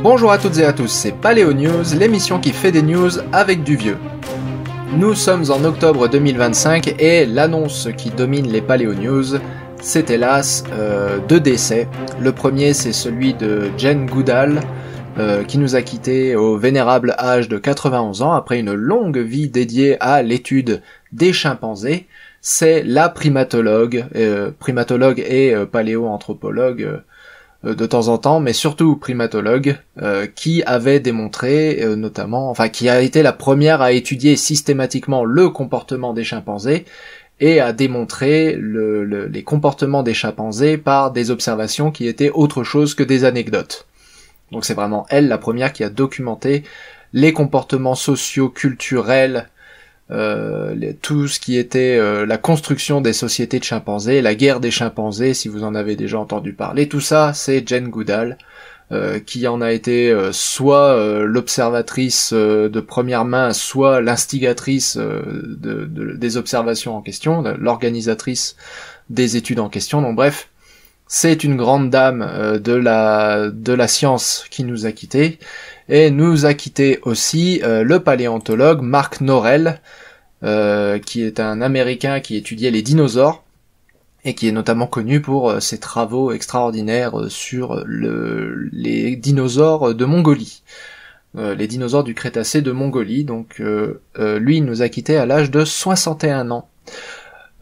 Bonjour à toutes et à tous, c'est Paléo News, l'émission qui fait des news avec du vieux. Nous sommes en octobre 2025 et l'annonce qui domine les Paléo News, c'est hélas deux décès. Le premier, c'est celui de Jane Goodall, qui nous a quittés au vénérable âge de 91 ans après une longue vie dédiée à l'étude des chimpanzés. C'est la primatologue et paléoanthropologue de temps en temps, mais surtout primatologue, qui avait démontré qui a été la première à étudier systématiquement le comportement des chimpanzés et à démontrer les comportements des chimpanzés par des observations qui étaient autre chose que des anecdotes. Donc c'est vraiment elle la première qui a documenté les comportements sociaux, culturels, tout ce qui était la construction des sociétés de chimpanzés, la guerre des chimpanzés, si vous en avez déjà entendu parler, tout ça c'est Jane Goodall, qui en a été soit l'observatrice de première main, soit l'instigatrice des observations en question, l'organisatrice des études en question. Donc bref, c'est une grande dame de la science qui nous a quittés. Et nous a quitté aussi le paléontologue Mark Norell, qui est un Américain qui étudiait les dinosaures, et qui est notamment connu pour ses travaux extraordinaires sur les dinosaures de Mongolie. Les dinosaures du Crétacé de Mongolie, donc lui il nous a quitté à l'âge de 61 ans.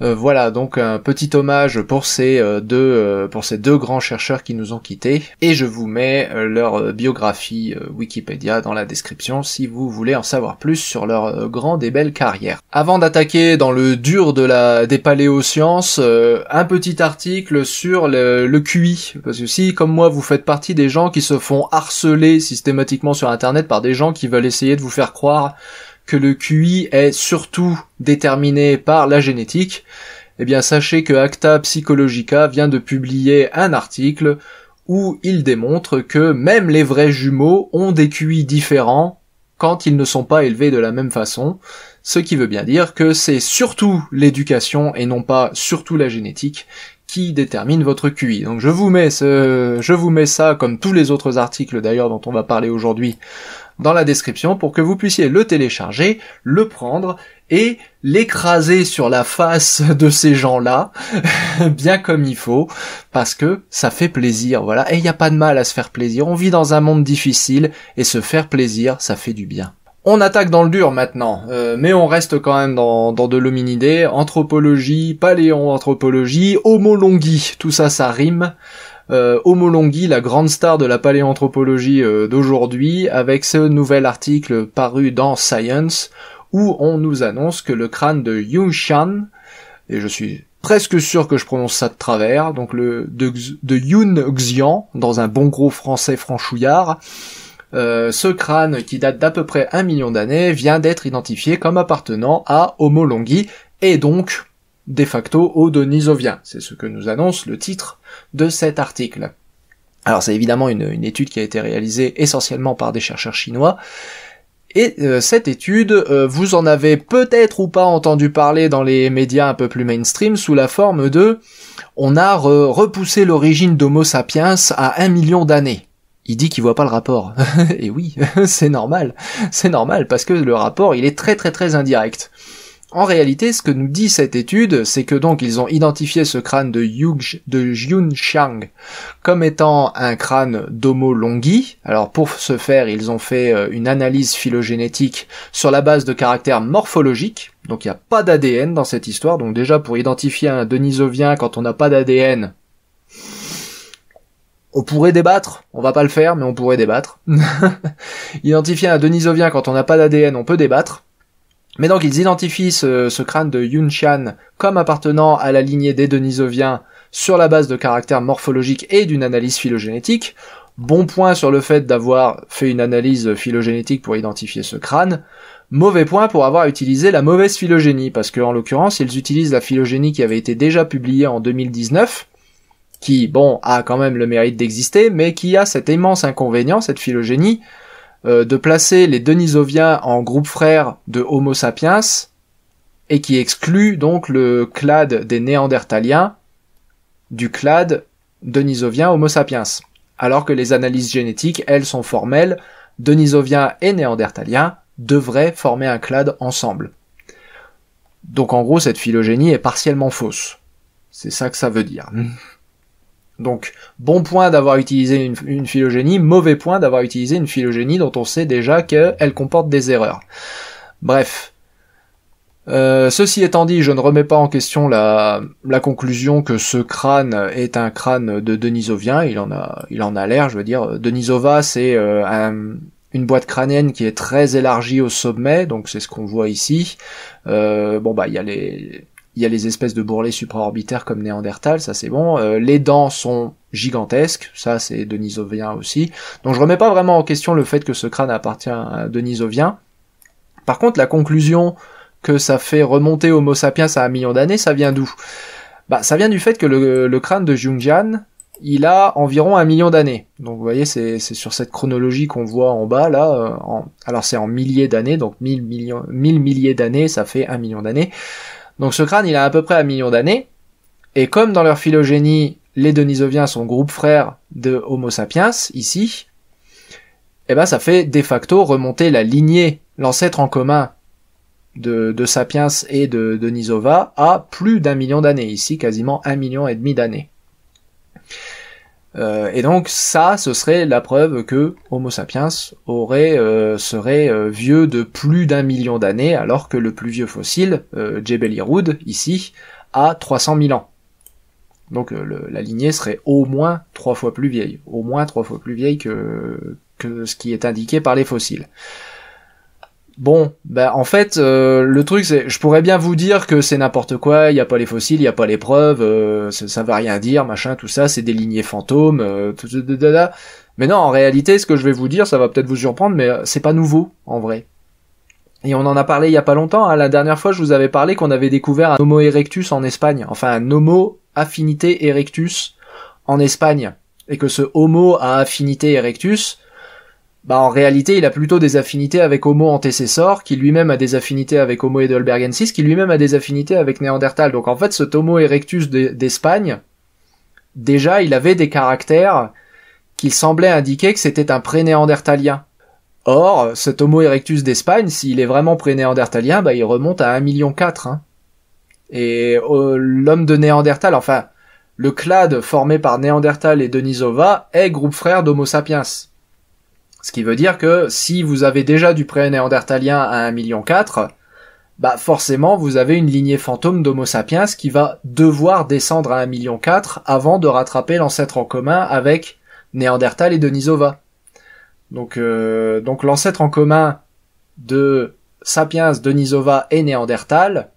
Voilà, donc un petit hommage pour ces deux grands chercheurs qui nous ont quittés, et je vous mets leur biographie Wikipédia dans la description si vous voulez en savoir plus sur leur grande et belle carrière. Avant d'attaquer dans le dur des paléosciences, un petit article sur le QI, parce que si, comme moi, vous faites partie des gens qui se font harceler systématiquement sur internet par des gens qui veulent essayer de vous faire croire que le QI est surtout déterminé par la génétique, eh bien sachez que Acta Psychologica vient de publier un article où il démontre que même les vrais jumeaux ont des QI différents quand ils ne sont pas élevés de la même façon, ce qui veut bien dire que c'est surtout l'éducation et non pas surtout la génétique qui détermine votre QI. Donc je vous mets ça, comme tous les autres articles d'ailleurs dont on va parler aujourd'hui, dans la description pour que vous puissiez le télécharger, le prendre et l'écraser sur la face de ces gens-là, bien comme il faut, parce que ça fait plaisir, voilà. Et il n'y a pas de mal à se faire plaisir, on vit dans un monde difficile, et se faire plaisir, ça fait du bien. On attaque dans le dur maintenant, mais on reste quand même dans de l'hominidé, anthropologie, paléoanthropologie, homolongie, tout ça, ça rime. Homolongie, la grande star de la paléanthropologie d'aujourd'hui, avec ce nouvel article paru dans Science, où on nous annonce que le crâne de Yunshan, et je suis presque sûr que je prononce ça de travers, donc de Yun Xian, dans un bon gros français franchouillard, ce crâne qui date d'à peu près 1 million d'années vient d'être identifié comme appartenant à Homolongie, et donc de facto aux Denisoviens. C'est ce que nous annonce le titre de cet article. Alors c'est évidemment une étude qui a été réalisée essentiellement par des chercheurs chinois, et cette étude, vous en avez peut-être ou pas entendu parler dans les médias un peu plus mainstream sous la forme de « on a repoussé l'origine d'Homo sapiens à 1 million d'années ». Il dit qu'il voit pas le rapport. Et oui, c'est normal, parce que le rapport il est très très très indirect. En réalité, ce que nous dit cette étude, c'est que donc ils ont identifié ce crâne de Yunshan comme étant un crâne d'Homolongie. Alors pour ce faire, ils ont fait une analyse phylogénétique sur la base de caractères morphologiques. Donc il n'y a pas d'ADN dans cette histoire. Donc déjà pour identifier un Denisovien quand on n'a pas d'ADN, on pourrait débattre, on va pas le faire, mais on pourrait débattre. Identifier un Denisovien quand on n'a pas d'ADN, on peut débattre. Mais donc ils identifient ce crâne de Yunshan comme appartenant à la lignée des Denisoviens sur la base de caractères morphologiques et d'une analyse phylogénétique. Bon point sur le fait d'avoir fait une analyse phylogénétique pour identifier ce crâne. Mauvais point pour avoir utilisé la mauvaise phylogénie, parce que en l'occurrence ils utilisent la phylogénie qui avait été déjà publiée en 2019, qui, bon, a quand même le mérite d'exister, mais qui a cet immense inconvénient, cette phylogénie, de placer les Denisoviens en groupe frère de Homo sapiens, et qui exclut donc le clade des Néandertaliens du clade denisovien Homo sapiens. alors que les analyses génétiques, elles, sont formelles. Denisovien et néandertalien devraient former un clade ensemble. Donc en gros, cette phylogénie est partiellement fausse. C'est ça que ça veut dire. Donc, bon point d'avoir utilisé une phylogénie, mauvais point d'avoir utilisé une phylogénie dont on sait déjà qu'elle comporte des erreurs. Bref. Ceci étant dit, je ne remets pas en question la conclusion que ce crâne est un crâne de Denisovien. Il en a l'air, je veux dire. Denisova, c'est une boîte crânienne qui est très élargie au sommet, donc c'est ce qu'on voit ici. Il y a les espèces de bourrelets supraorbitaires comme Néandertal, ça c'est bon. Les dents sont gigantesques, ça c'est Denisovien aussi. Donc je remets pas vraiment en question le fait que ce crâne appartient à Denisovien. Par contre, la conclusion que ça fait remonter Homo sapiens à 1 million d'années, ça vient d'où? Ça vient du fait que le crâne de Jungian, il a environ 1 million d'années. Donc vous voyez, c'est sur cette chronologie qu'on voit en bas, là. Alors c'est en milliers d'années, donc 1000 milliers d'années, ça fait 1 million d'années. Donc ce crâne, il a à peu près 1 million d'années, et comme dans leur phylogénie, les Denisoviens sont groupe frère de Homo sapiens, ici, ça fait de facto remonter la lignée, l'ancêtre en commun de Sapiens et de Denisova à plus d'1 million d'années, ici quasiment 1,5 million d'années. Et donc ça, ce serait la preuve que Homo sapiens serait vieux de plus d'1 million d'années, alors que le plus vieux fossile, Jebel Irhoud, ici, a 300 000 ans. Donc la lignée serait au moins 3 fois plus vieille, que ce qui est indiqué par les fossiles. Bon, en fait, le truc c'est, je pourrais bien vous dire que c'est n'importe quoi, il y a pas les fossiles, il y a pas les preuves, ça va rien dire, machin, tout ça, c'est des lignées fantômes, mais non, en réalité, ce que je vais vous dire, ça va peut-être vous surprendre, mais c'est pas nouveau, en vrai. Et on en a parlé il y a pas longtemps, hein. La dernière fois, je vous avais parlé qu'on avait découvert un Homo erectus en Espagne, enfin un Homo affinité erectus en Espagne, et que ce Homo à affinité erectus, en réalité, il a plutôt des affinités avec Homo antecessor, qui lui-même a des affinités avec Homo heidelbergensis, qui lui-même a des affinités avec Néandertal. Donc en fait, cet Homo erectus d'Espagne, déjà, il avait des caractères qui semblaient indiquer que c'était un pré-néandertalien. Or, cet Homo erectus d'Espagne, s'il est vraiment pré-néandertalien, il remonte à 1,4 million. Hein. Et l'homme de Néandertal, enfin, le clade formé par Néandertal et Denisova est groupe frère d'Homo sapiens. Ce qui veut dire que si vous avez déjà du pré-néandertalien à 1,4 million, forcément vous avez une lignée fantôme d'Homo sapiens qui va devoir descendre à 1,4 million avant de rattraper l'ancêtre en commun avec Néandertal et Denisova. Donc l'ancêtre en commun de Sapiens, Denisova et Néandertal,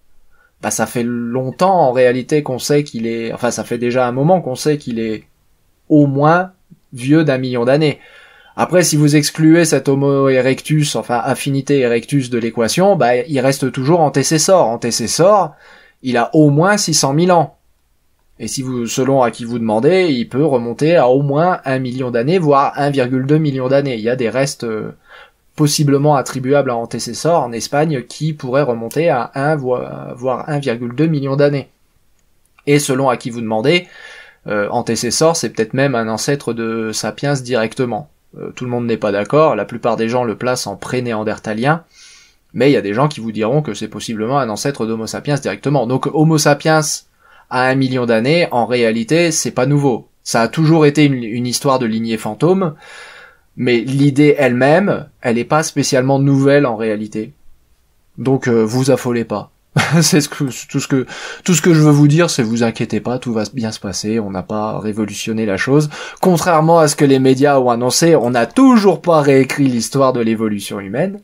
ça fait longtemps en réalité qu'on sait qu'il est, enfin ça fait déjà un moment qu'on sait qu'il est au moins vieux d'1 million d'années. Après, si vous excluez cet Homo erectus, enfin affinité erectus de l'équation, il reste toujours antécessor. Antécessor, il a au moins 600 000 ans. Et si vous, selon à qui vous demandez, il peut remonter à au moins 1 million d'années, voire 1,2 million d'années. Il y a des restes possiblement attribuables à antécessor en Espagne qui pourraient remonter à 1 voire 1,2 million d'années. Et selon à qui vous demandez, antécessor, c'est peut-être même un ancêtre de Sapiens directement. Tout le monde n'est pas d'accord, la plupart des gens le placent en pré-néandertalien, mais il y a des gens qui vous diront que c'est possiblement un ancêtre d'Homo sapiens directement. Donc Homo sapiens à 1 million d'années, en réalité, c'est pas nouveau. Ça a toujours été une histoire de lignée fantôme, mais l'idée elle-même, elle est pas spécialement nouvelle en réalité. Donc vous affolez pas. C'est tout ce que je veux vous dire, c'est vous inquiétez pas, tout va bien se passer, on n'a pas révolutionné la chose. Contrairement à ce que les médias ont annoncé, on n'a toujours pas réécrit l'histoire de l'évolution humaine.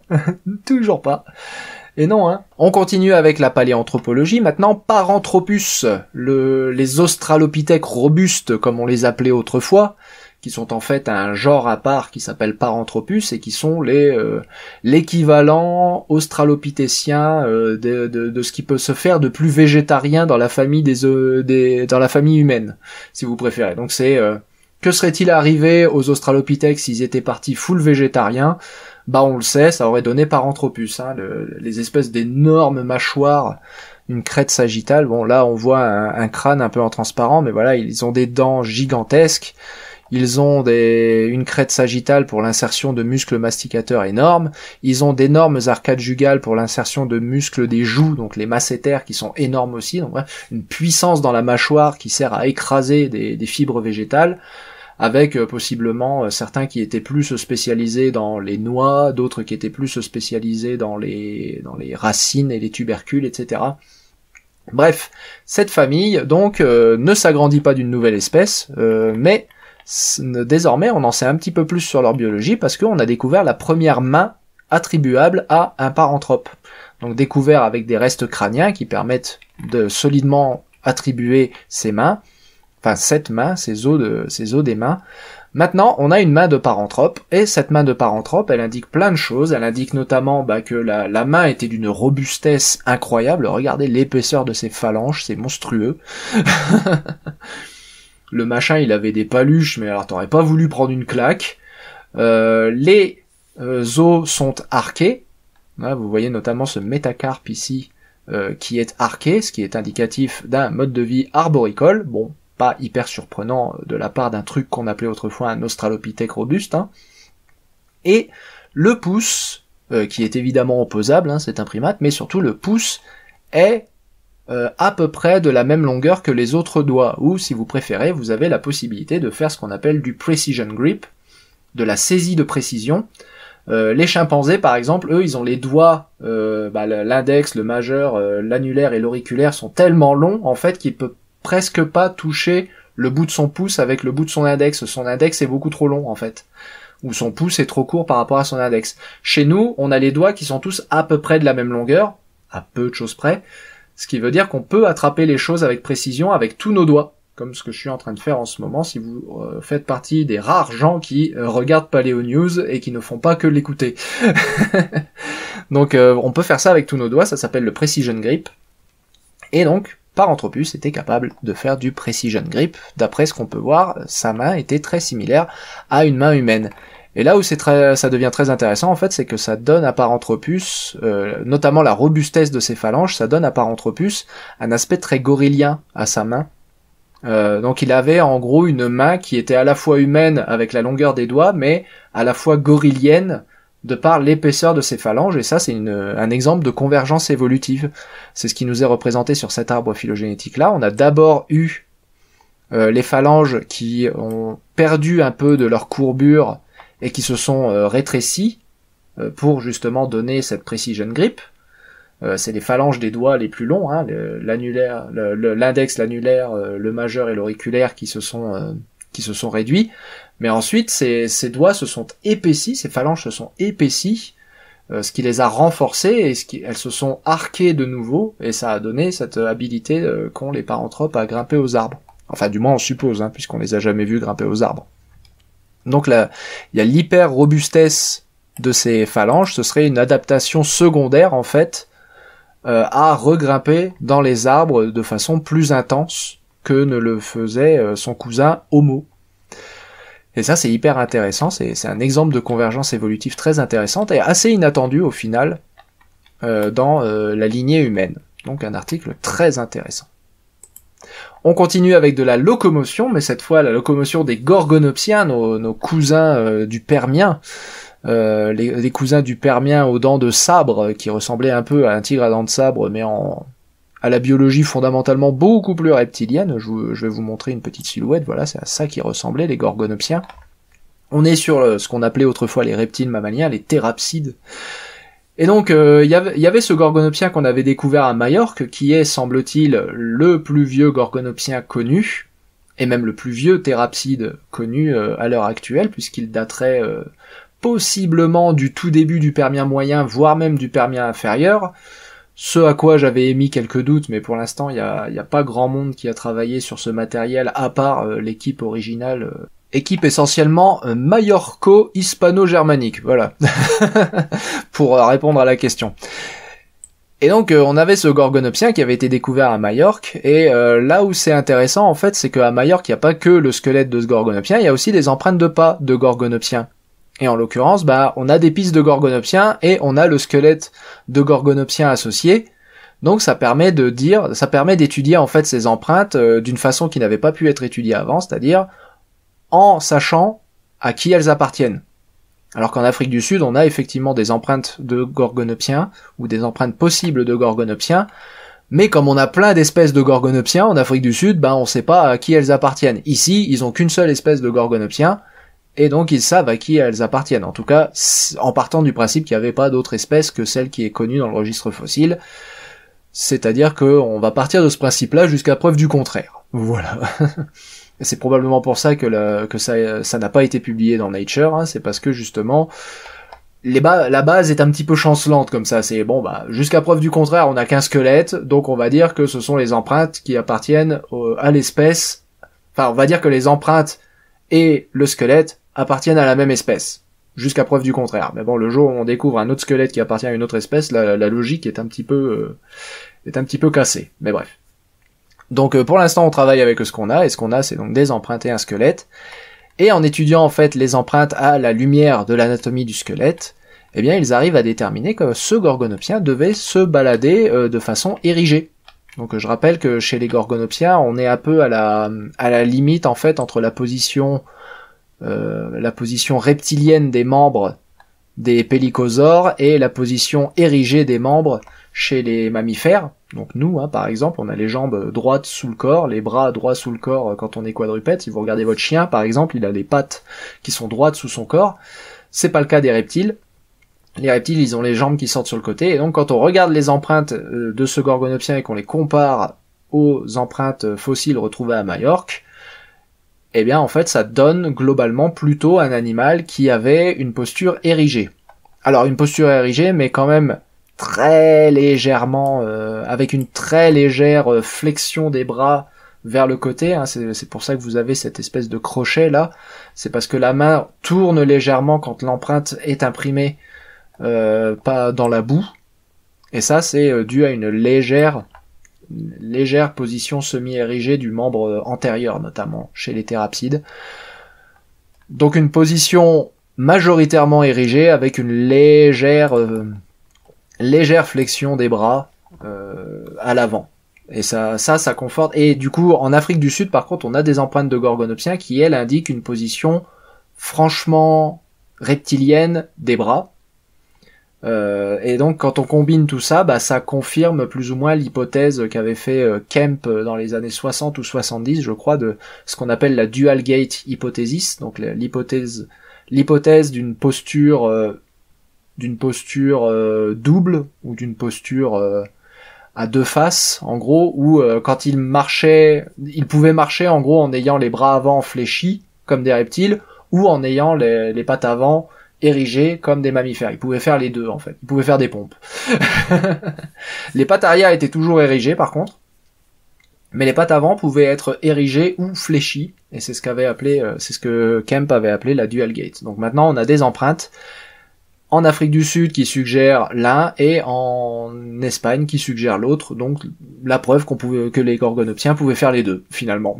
Toujours pas. Et non, hein. On continue avec la paléanthropologie. Maintenant, Paranthropus, les australopithèques robustes, comme on les appelait autrefois, qui sont en fait un genre à part qui s'appelle Paranthropus et qui sont l'équivalent australopithécien de ce qui peut se faire de plus végétarien dans la famille dans la famille humaine, si vous préférez. Donc c'est que serait-il arrivé aux australopithèques s'ils étaient partis full végétariens? On le sait, ça aurait donné Paranthropus, hein, les espèces d'énormes mâchoires, une crête sagittale. Bon là on voit un crâne un peu en transparent, mais voilà, ils ont des dents gigantesques. ils ont une crête sagittale pour l'insertion de muscles masticateurs énormes, ils ont d'énormes arcades jugales pour l'insertion de muscles des joues, donc les masséters qui sont énormes aussi, donc bref, une puissance dans la mâchoire qui sert à écraser des fibres végétales, avec possiblement certains qui étaient plus spécialisés dans les noix, d'autres qui étaient plus spécialisés dans les racines et les tubercules, etc. Bref, cette famille, donc, ne s'agrandit pas d'une nouvelle espèce, mais désormais, on en sait un petit peu plus sur leur biologie, parce qu'on a découvert la première main attribuable à un paranthrope. Donc découvert avec des restes crâniens qui permettent de solidement attribuer ces mains, enfin cette main, ces os des mains. Maintenant, on a une main de paranthrope, et cette main de paranthrope, elle indique plein de choses. Elle indique notamment que la main était d'une robustesse incroyable. Regardez l'épaisseur de ses phalanges, c'est monstrueux. Le machin, il avait des paluches, mais alors t'aurais pas voulu prendre une claque. Les os sont arqués. Là, vous voyez notamment ce métacarpe ici, qui est arqué, ce qui est indicatif d'un mode de vie arboricole. Bon, pas hyper surprenant de la part d'un truc qu'on appelait autrefois un australopithèque robuste. Hein. Et le pouce, qui est évidemment opposable, hein, c'est un primate, mais surtout le pouce est à peu près de la même longueur que les autres doigts, ou si vous préférez, vous avez la possibilité de faire ce qu'on appelle du precision grip, de la saisie de précision. Les chimpanzés, par exemple, eux, ils ont les doigts, l'index, le majeur, l'annulaire et l'auriculaire sont tellement longs, en fait, qu'ils peuvent presque pas toucher le bout de son pouce avec le bout de son index. Son index est beaucoup trop long, en fait. Ou son pouce est trop court par rapport à son index. Chez nous, on a les doigts qui sont tous à peu près de la même longueur, à peu de choses près, ce qui veut dire qu'on peut attraper les choses avec précision avec tous nos doigts, comme ce que je suis en train de faire en ce moment, si vous faites partie des rares gens qui regardent Paléo News et qui ne font pas que l'écouter. Donc on peut faire ça avec tous nos doigts, ça s'appelle le precision grip. Et donc, Paranthropus était capable de faire du precision grip. D'après ce qu'on peut voir, sa main était très similaire à une main humaine. Et là où ça devient très intéressant, en fait, c'est que ça donne à Paranthropus, notamment la robustesse de ses phalanges, ça donne à Paranthropus un aspect très gorillien à sa main. Donc il avait en gros une main qui était à la fois humaine avec la longueur des doigts, mais à la fois gorillienne de par l'épaisseur de ses phalanges, et ça c'est un exemple de convergence évolutive. C'est ce qui nous est représenté sur cet arbre phylogénétique-là. On a d'abord eu les phalanges qui ont perdu un peu de leur courbure et qui se sont rétrécies pour justement donner cette precision grip. C'est les phalanges des doigts les plus longs, hein, l'annulaire, l'index, l'annulaire, le majeur et l'auriculaire qui se sont réduits. Mais ensuite, ces doigts se sont épaissis, ces phalanges se sont épaissies, ce qui les a renforcées et elles se sont arquées de nouveau, et ça a donné cette habilité qu'ont les paranthropes à grimper aux arbres. Enfin, du moins on suppose, hein, puisqu'on les a jamais vus grimper aux arbres. Donc là, il y a l'hyper-robustesse de ces phalanges, ce serait une adaptation secondaire en fait, à regrimper dans les arbres de façon plus intense que ne le faisait son cousin Homo. Et ça c'est hyper intéressant, c'est un exemple de convergence évolutive très intéressante et assez inattendue au final dans la lignée humaine. Donc un article très intéressant. On continue avec de la locomotion, mais cette fois la locomotion des gorgonopsiens, nos cousins du Permien. Les cousins du Permien aux dents de sabre, qui ressemblaient un peu à un tigre à dents de sabre, mais à la biologie fondamentalement beaucoup plus reptilienne. Je vais vous montrer une petite silhouette, voilà, c'est à ça qui ressemblaient les gorgonopsiens. On est sur ce qu'on appelait autrefois les reptiles mammaliens, les thérapsides. Et donc, il y avait ce gorgonopsien qu'on avait découvert à Majorque, qui est, semble-t-il, le plus vieux gorgonopsien connu, et même le plus vieux thérapside connu à l'heure actuelle, puisqu'il daterait possiblement du tout début du Permien moyen, voire même du Permien inférieur, ce à quoi j'avais émis quelques doutes, mais pour l'instant, il y a pas grand monde qui a travaillé sur ce matériel, à part l'équipe originale, équipe essentiellement majorco-hispano-germanique, voilà, pour répondre à la question. Et donc on avait ce gorgonopsien qui avait été découvert à Majorque, et là où c'est intéressant en fait, c'est qu'à Majorque, il n'y a pas que le squelette de ce gorgonopsien, il y a aussi des empreintes de pas de gorgonopsien. Et en l'occurrence, on a des pistes de gorgonopsien et on a le squelette de gorgonopsien associé. Donc ça permet d'étudier en fait ces empreintes d'une façon qui n'avait pas pu être étudiée avant, c'est-à-dire en sachant à qui elles appartiennent. Alors qu'en Afrique du Sud, on a effectivement des empreintes de gorgonopsiens, ou des empreintes possibles de gorgonopsiens, mais comme on a plein d'espèces de gorgonopsiens en Afrique du Sud, on sait pas à qui elles appartiennent. Ici, ils ont qu'une seule espèce de gorgonopsien, et donc ils savent à qui elles appartiennent. En tout cas, en partant du principe qu'il n'y avait pas d'autre espèce que celle qui est connue dans le registre fossile. C'est-à-dire qu'on va partir de ce principe-là jusqu'à preuve du contraire. Voilà. Et c'est probablement pour ça que ça n'a pas été publié dans Nature, hein. C'est parce que justement, la base est un petit peu chancelante comme ça. C'est jusqu'à preuve du contraire, on n'a qu'un squelette, donc on va dire que ce sont les empreintes qui appartiennent à l'espèce. Enfin, on va dire que les empreintes et le squelette appartiennent à la même espèce. Jusqu'à preuve du contraire. Mais bon, le jour où on découvre un autre squelette qui appartient à une autre espèce, la logique est un petit peu cassée. Mais bref. Donc pour l'instant, on travaille avec ce qu'on a, et ce qu'on a, c'est donc des empreintes et un squelette. Et en étudiant en fait les empreintes à la lumière de l'anatomie du squelette, eh bien ils arrivent à déterminer que ce gorgonopsien devait se balader de façon érigée. Donc je rappelle que chez les gorgonopsiens, on est un peu à la limite en fait entre la position reptilienne des membres des pélycosaures et la position érigée des membres chez les mammifères. Donc nous, par exemple, on a les jambes droites sous le corps, les bras droits sous le corps quand on est quadrupède. Si vous regardez votre chien, par exemple, il a les pattes qui sont droites sous son corps. C'est pas le cas des reptiles. Les reptiles, ils ont les jambes qui sortent sur le côté. Et donc quand on regarde les empreintes de ce gorgonopsien et qu'on les compare aux empreintes fossiles retrouvées à Majorque, eh bien en fait ça donne globalement plutôt un animal qui avait une posture érigée. Alors une posture érigée, mais quand même très légèrement, avec une très légère flexion des bras vers le côté, hein. C'est pour ça que vous avez cette espèce de crochet là, c'est parce que la main tourne légèrement quand l'empreinte est imprimée, pas dans la boue, et ça c'est dû à une légère position semi-érigée du membre antérieur, notamment chez les thérapsides. Donc une position majoritairement érigée avec une légère flexion des bras à l'avant. Et ça conforte. Et du coup, en Afrique du Sud, par contre, on a des empreintes de gorgonopsiens qui, elles, indiquent une position franchement reptilienne des bras. Et donc quand on combine tout ça, ça confirme plus ou moins l'hypothèse qu'avait fait Kemp dans les années 60 ou 70, je crois, de ce qu'on appelle la dual gait hypothesis, donc l'hypothèse d'une posture double, ou d'une posture à deux faces, en gros, où quand il pouvait marcher en gros en ayant les bras avant fléchis comme des reptiles, ou en ayant les pattes avant érigés comme des mammifères. Ils pouvaient faire les deux, en fait. Ils pouvaient faire des pompes. Les pattes arrière étaient toujours érigées, par contre. Mais les pattes avant pouvaient être érigées ou fléchies. Et c'est ce que Kemp avait appelé la dual gait. Donc maintenant, on a des empreintes en Afrique du Sud qui suggèrent l'un, et en Espagne qui suggèrent l'autre. Donc, la preuve que les gorgonopsiens pouvaient faire les deux, finalement.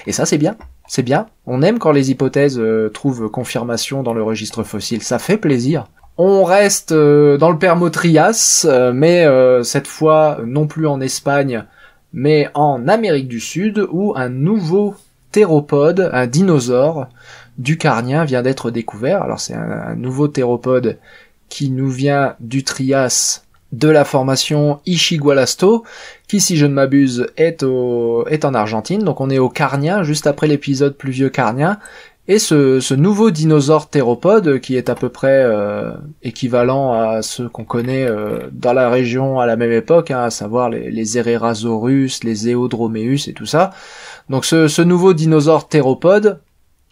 Et ça, c'est bien. C'est bien. On aime quand les hypothèses trouvent confirmation dans le registre fossile. Ça fait plaisir. On reste dans le Permo-Trias, mais cette fois non plus en Espagne, mais en Amérique du Sud, où un nouveau théropode, un dinosaure du Carnien vient d'être découvert. Alors c'est un nouveau théropode qui nous vient du Trias, de la formation Ischigualasto, qui, si je ne m'abuse, est en Argentine. Donc on est au Carnien, juste après l'épisode pluvieux Carnien. Et ce nouveau dinosaure théropode, qui est à peu près équivalent à ceux qu'on connaît dans la région à la même époque, à savoir les Herrerasaurus, les Eodromeus et tout ça. Donc ce nouveau dinosaure théropode,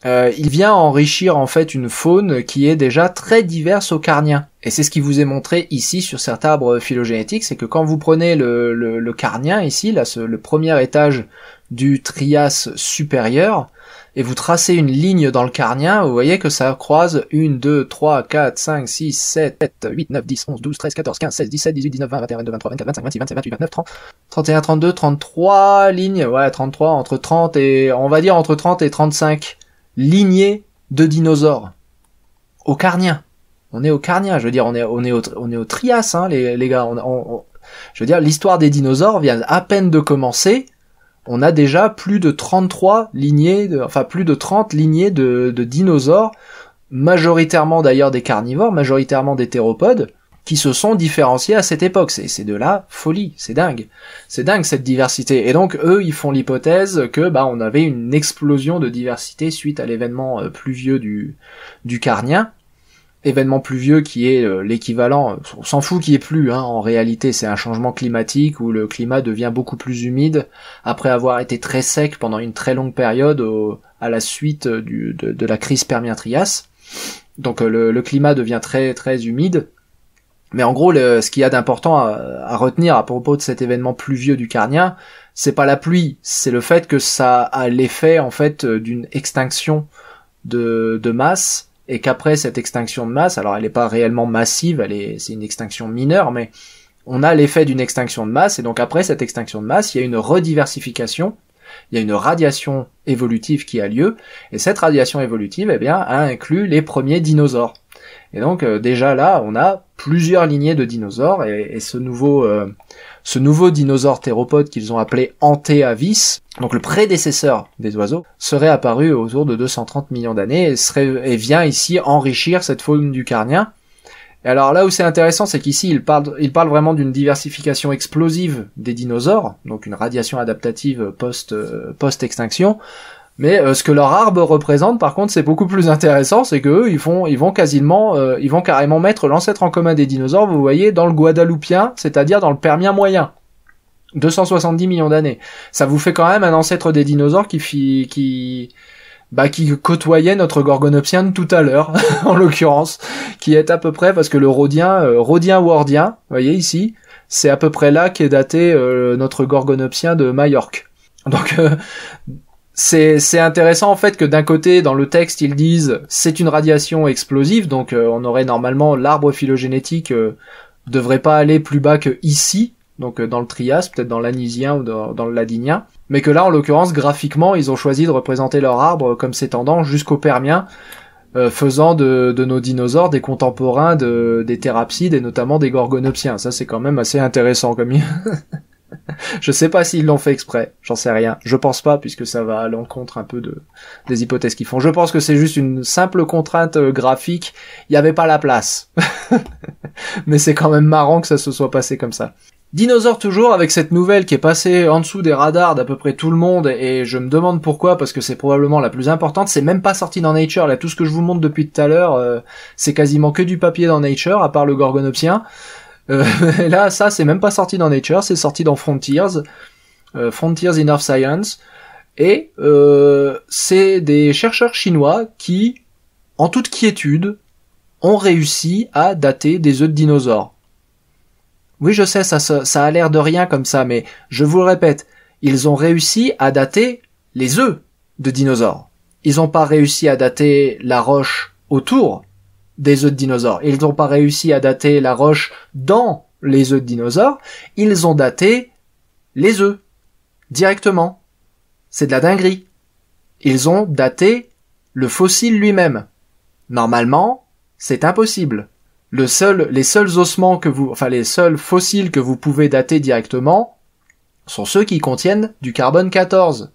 il vient enrichir en fait une faune qui est déjà très diverse au Carnien. Et c'est ce qui vous est montré ici sur cet arbre phylogénétique, c'est que quand vous prenez le Carnien ici, là, le premier étage du Trias supérieur, et vous tracez une ligne dans le Carnien, vous voyez que ça croise 1, 2, 3, 4, 5, 6, 7, 8, 9, 10, 11, 12, 13, 14, 15, 16, 17, 18, 19, 20, 21, 22, 23, 24, 25, 26, 27, 28, 29, 30, 31, 32, 33 lignes, ouais, 33, entre 30 et 35 lignées de dinosaures. Au Carnien. On est au Carnien, je veux dire, on est au Trias, hein, les gars. Je veux dire, l'histoire des dinosaures vient à peine de commencer. on a déjà plus de 33 lignées, plus de 30 lignées de dinosaures, majoritairement d'ailleurs des carnivores, majoritairement des théropodes, qui se sont différenciés à cette époque. C'est de la folie, c'est dingue. C'est dingue cette diversité. Et donc eux, ils font l'hypothèse que on avait une explosion de diversité suite à l'événement pluvieux du Carnien. Événement pluvieux qui est l'équivalent, on s'en fout qu'il y ait plu, en réalité c'est un changement climatique où le climat devient beaucoup plus humide après avoir été très sec pendant une très longue période à la suite de la crise Permien-Trias. Donc le climat devient très très humide. Mais en gros, ce qu'il y a d'important à retenir à propos de cet événement pluvieux du Carnien, c'est pas la pluie, c'est le fait que ça a l'effet en fait d'une extinction de masse, et qu'après cette extinction de masse, alors elle n'est pas réellement massive, c'est une extinction mineure, mais on a l'effet d'une extinction de masse, et donc après cette extinction de masse, il y a une rediversification, il y a une radiation évolutive qui a lieu, et cette radiation évolutive, a inclus les premiers dinosaures. Et donc déjà là, on a plusieurs lignées de dinosaures, et ce nouveau dinosaure théropode qu'ils ont appelé Anteavis, donc le prédécesseur des oiseaux, serait apparu autour de 230 millions d'années et vient ici enrichir cette faune du Carnien. Et alors là où c'est intéressant, c'est qu'ici il parle vraiment d'une diversification explosive des dinosaures, donc une radiation adaptative post-extinction. Mais ce que leur arbre représente, par contre, c'est beaucoup plus intéressant, c'est que eux, ils vont carrément mettre l'ancêtre en commun des dinosaures, vous voyez, dans le Guadeloupien, c'est-à-dire dans le Permien moyen. 270 millions d'années. Ça vous fait quand même un ancêtre des dinosaures qui côtoyait notre Gorgonopsien de tout à l'heure, en l'occurrence, qui est à peu près, parce que le rhodien-wardien, vous voyez ici, c'est à peu près là qu'est daté notre Gorgonopsien de Majorque. Donc, c'est intéressant en fait que d'un côté dans le texte ils disent c'est une radiation explosive, donc on aurait normalement l'arbre phylogénétique devrait pas aller plus bas que ici, donc dans le Trias, peut-être dans l'Anisien ou dans le Ladinien, mais que là en l'occurrence graphiquement ils ont choisi de représenter leur arbre comme s'étendant jusqu'au Permien, faisant de nos dinosaures des contemporains des thérapsides et notamment des gorgonopsiens. Ça c'est quand même assez intéressant comme Je sais pas s'ils l'ont fait exprès, j'en sais rien. Je pense pas, puisque ça va à l'encontre un peu des hypothèses qu'ils font. Je pense que c'est juste une simple contrainte graphique, il y avait pas la place. Mais c'est quand même marrant que ça se soit passé comme ça. Dinosaures toujours, avec cette nouvelle qui est passée en dessous des radars d'à peu près tout le monde, et je me demande pourquoi, parce que c'est probablement la plus importante. C'est même pas sorti dans Nature, là, tout ce que je vous montre depuis tout à l'heure, c'est quasiment que du papier dans Nature, à part le Gorgonopsien. Là, ça, c'est même pas sorti dans Nature, c'est sorti dans Frontiers in Earth Science, et c'est des chercheurs chinois qui, en toute quiétude, ont réussi à dater des œufs de dinosaures. Oui, je sais, ça a l'air de rien comme ça, mais je vous le répète, ils ont réussi à dater les œufs de dinosaures. Ils n'ont pas réussi à dater la roche autour des œufs de dinosaures. Ils n'ont pas réussi à dater la roche dans les œufs de dinosaures. Ils ont daté les œufs directement. C'est de la dinguerie. Ils ont daté le fossile lui-même. Normalement, c'est impossible. Les seuls ossements les seuls fossiles que vous pouvez dater directement sont ceux qui contiennent du carbone 14.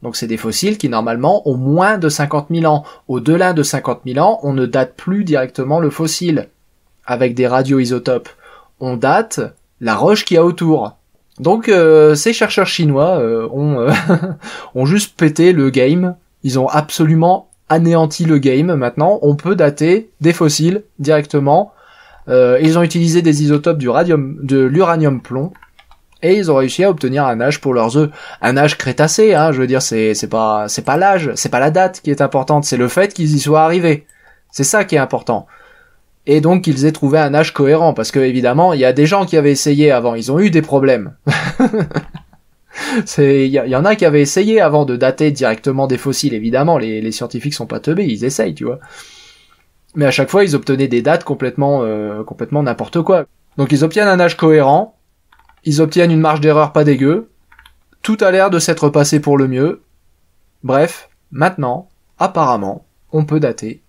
Donc c'est des fossiles qui normalement ont moins de 50 000 ans. Au-delà de 50 000 ans, on ne date plus directement le fossile avec des radioisotopes. On date la roche qu'il y a autour. Donc ces chercheurs chinois ont juste pété le game. Ils ont absolument anéanti le game. Maintenant, on peut dater des fossiles directement. Ils ont utilisé des isotopes de l'uranium-plomb. Et ils ont réussi à obtenir un âge pour leurs œufs. Un âge crétacé, je veux dire, c'est pas l'âge, c'est pas la date qui est importante, c'est le fait qu'ils y soient arrivés. C'est ça qui est important. Et donc qu'ils aient trouvé un âge cohérent, parce que évidemment, il y a des gens qui avaient essayé avant, ils ont eu des problèmes. Il y en a qui avaient essayé avant de dater directement des fossiles, évidemment, les scientifiques sont pas teubés, ils essayent, tu vois. Mais à chaque fois, ils obtenaient des dates complètement n'importe quoi. Donc ils obtiennent un âge cohérent, ils obtiennent une marge d'erreur pas dégueu, tout a l'air de s'être passé pour le mieux. Bref, maintenant, apparemment, on peut dater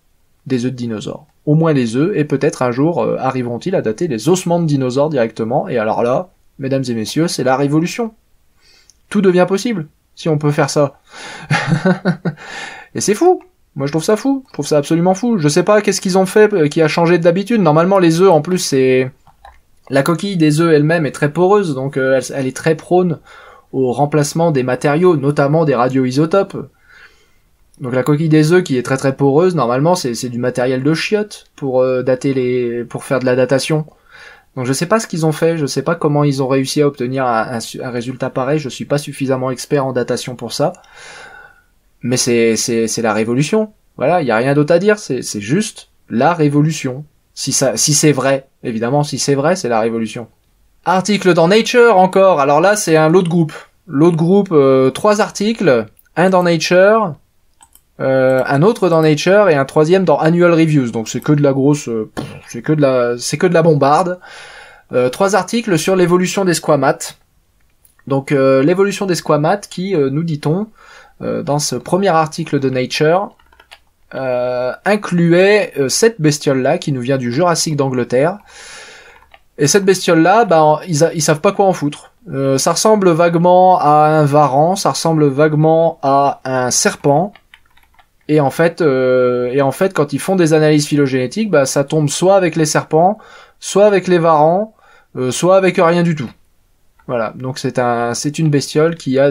des œufs de dinosaures. Au moins les œufs, et peut-être un jour arriveront-ils à dater les ossements de dinosaures directement, et alors là, mesdames et messieurs, c'est la révolution. tout devient possible si on peut faire ça. Et c'est fou. Moi je trouve ça fou. Je trouve ça absolument fou. Je sais pas qu'est-ce qu'ils ont fait qui a changé d'habitude. Normalement les œufs en plus c'est... La coquille des œufs elle-même est très poreuse, donc elle est très prône au remplacement des matériaux, notamment des radioisotopes. Donc la coquille des œufs qui est très très poreuse, normalement c'est du matériel de chiottes pour pour faire de la datation. Donc je sais pas ce qu'ils ont fait, je sais pas comment ils ont réussi à obtenir un résultat pareil, je suis pas suffisamment expert en datation pour ça. Mais c'est la révolution. Voilà, il y a rien d'autre à dire, c'est juste la révolution. Si c'est vrai, évidemment, si c'est vrai, c'est la révolution. Article dans Nature encore. Alors là, c'est l'autre groupe. L'autre groupe, 3 articles, un dans Nature, un autre dans Nature et un troisième dans Annual Reviews. Donc c'est que de la grosse, c'est que de la bombarde. 3 articles sur l'évolution des squamates. Donc l'évolution des squamates qui, nous dit-on, dans ce premier article de Nature, incluait cette bestiole-là qui nous vient du Jurassique d'Angleterre. Et cette bestiole-là, ils savent pas quoi en foutre. Ça ressemble vaguement à un varan, ça ressemble vaguement à un serpent. Et en fait, quand ils font des analyses phylogénétiques, ça tombe soit avec les serpents, soit avec les varans, soit avec rien du tout. Voilà, donc c'est une bestiole qui a,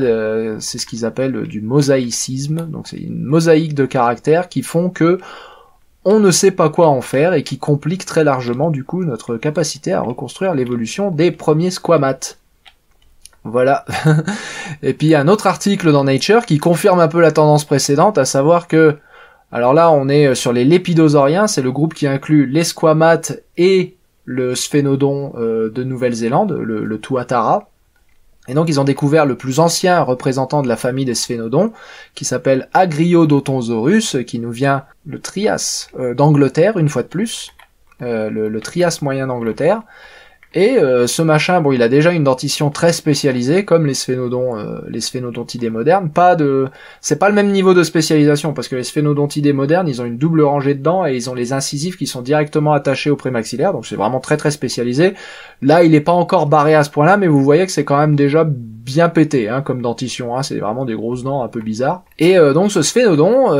c'est ce qu'ils appellent du mosaïcisme, donc c'est une mosaïque de caractères qui font que on ne sait pas quoi en faire et qui complique très largement du coup notre capacité à reconstruire l'évolution des premiers squamates. Voilà. Et puis il y a un autre article dans Nature qui confirme un peu la tendance précédente, à savoir que, alors là on est sur les lépidosauriens, c'est le groupe qui inclut les squamates et le sphénodon de Nouvelle-Zélande, le tuatara. Et donc ils ont découvert le plus ancien représentant de la famille des sphénodons, qui s'appelle Agriodontosaurus, qui nous vient le Trias d'Angleterre, une fois de plus, le Trias moyen d'Angleterre. Et ce machin, il a déjà une dentition très spécialisée, comme les sphénodontidés modernes. C'est pas le même niveau de spécialisation, parce que les sphénodontidés modernes, ils ont une double rangée de dents et ils ont les incisives qui sont directement attachées au prémaxillaire, donc c'est vraiment très très spécialisé. Là, il est pas encore barré à ce point-là, mais vous voyez que c'est quand même déjà bien pété, comme dentition, c'est vraiment des grosses dents un peu bizarres. Et donc ce sphénodon,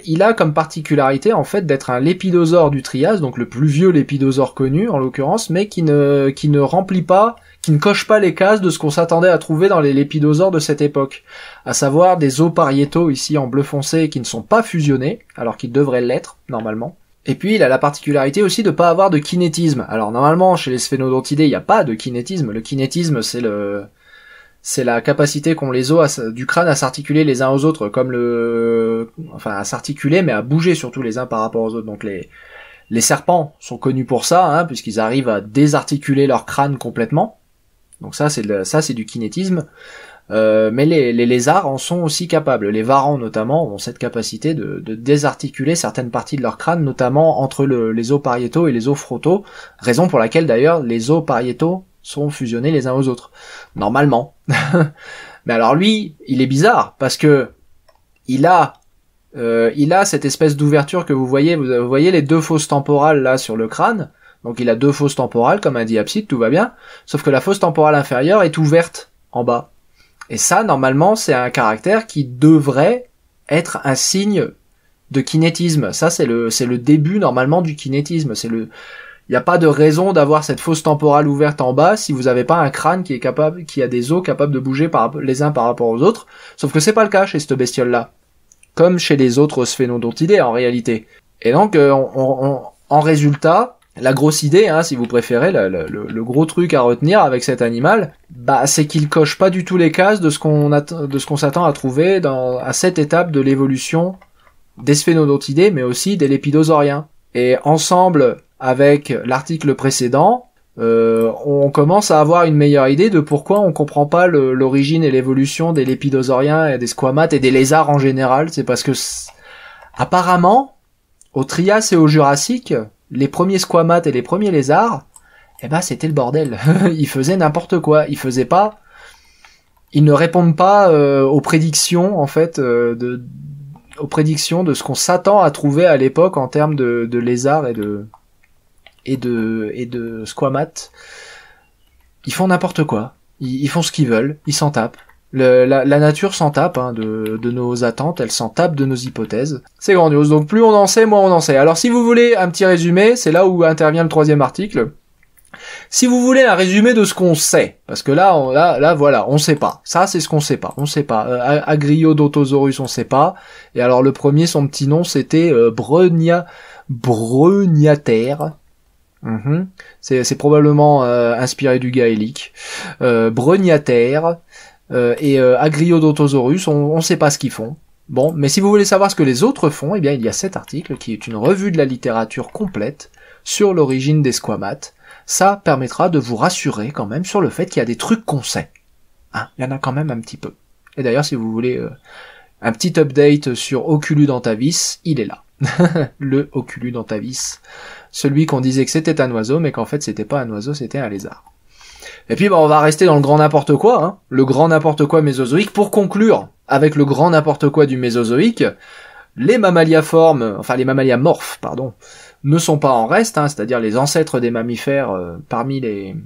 il a comme particularité en fait d'être un lépidosaure du Trias, donc le plus vieux lépidosaure connu en l'occurrence, mais qui ne remplit pas, qui ne coche pas les cases de ce qu'on s'attendait à trouver dans les lépidosaures de cette époque, à savoir des os pariétaux ici en bleu foncé qui ne sont pas fusionnés, alors qu'ils devraient l'être normalement. Et puis il a la particularité aussi de pas avoir de kinétisme. Alors normalement chez les sphénodontidés il n'y a pas de kinétisme. Le kinétisme c'est la capacité qu'ont les os du crâne à s'articuler les uns aux autres, comme à s'articuler mais à bouger surtout les uns par rapport aux autres. Donc les serpents sont connus pour ça, puisqu'ils arrivent à désarticuler leur crâne complètement. Donc ça c'est du kinétisme. Mais les lézards en sont aussi capables. Les varans notamment ont cette capacité de désarticuler certaines parties de leur crâne, notamment entre les os pariétaux et les os frontaux, raison pour laquelle d'ailleurs les os pariétaux sont fusionnés les uns aux autres. Normalement. Mais alors lui, il est bizarre, parce que il a cette espèce d'ouverture que vous voyez les 2 fosses temporales là sur le crâne. Donc il a 2 fosses temporales comme un diapside, tout va bien, sauf que la fosse temporale inférieure est ouverte en bas. Et ça, normalement, c'est un caractère qui devrait être un signe de kinétisme. Ça, c'est le début, normalement, du kinétisme. Il n'y a pas de raison d'avoir cette fosse temporale ouverte en bas si vous n'avez pas un crâne qui a des os capables de bouger les uns par rapport aux autres. Sauf que c'est pas le cas chez cette bestiole-là. Comme chez les autres sphénodontidés, en réalité. Et donc, en résultat, la grosse idée, si vous préférez, le gros truc à retenir avec cet animal, c'est qu'il coche pas du tout les cases de ce qu'on s'attend à trouver à cette étape de l'évolution des sphénodontidés, mais aussi des lépidosauriens. Et ensemble avec l'article précédent, on commence à avoir une meilleure idée de pourquoi on comprend pas l'origine et l'évolution des lépidosauriens et des squamates et des lézards en général. C'est parce que apparemment, au Trias et au Jurassique, les premiers squamates et les premiers lézards, c'était le bordel. Ils faisaient n'importe quoi. Ils ne répondent pas aux prédictions, en fait, aux prédictions de ce qu'on s'attend à trouver à l'époque en termes de lézards et de squamates. Ils font n'importe quoi. Ils font ce qu'ils veulent. Ils s'en tapent. La nature s'en tape hein, de nos attentes, elle s'en tape de nos hypothèses. C'est grandiose, donc plus on en sait, moins on en sait. Alors si vous voulez un petit résumé, c'est là où intervient le 3e article. Si vous voulez un résumé de ce qu'on sait, parce que là, voilà, on sait pas. Ça, c'est ce qu'on sait pas. On sait pas. Agriodontosaurus, on sait pas. Et alors le premier, son petit nom, c'était Breniater. C'est probablement inspiré du gaélique. Breniater et Agriodontosaurus, on sait pas ce qu'ils font. Bon, mais si vous voulez savoir ce que les autres font, eh bien il y a cet article qui est une revue de la littérature complète sur l'origine des squamates. Ça permettra de vous rassurer quand même sur le fait qu'il y a des trucs qu'on sait. Hein, il y en a quand même un petit peu. Et d'ailleurs, si vous voulez un petit update sur Oculudentavis, il est là. Le Oculudentavis. Celui qu'on disait que c'était un oiseau, mais qu'en fait c'était pas un oiseau, c'était un lézard. Et puis on va rester dans le grand n'importe quoi, hein, le grand n'importe quoi mésozoïque. Pour conclure avec le grand n'importe quoi du mésozoïque, les mammaliaformes, enfin les mammaliamorphes, pardon, ne sont pas en reste, hein, c'est-à-dire les ancêtres des mammifères parmi les...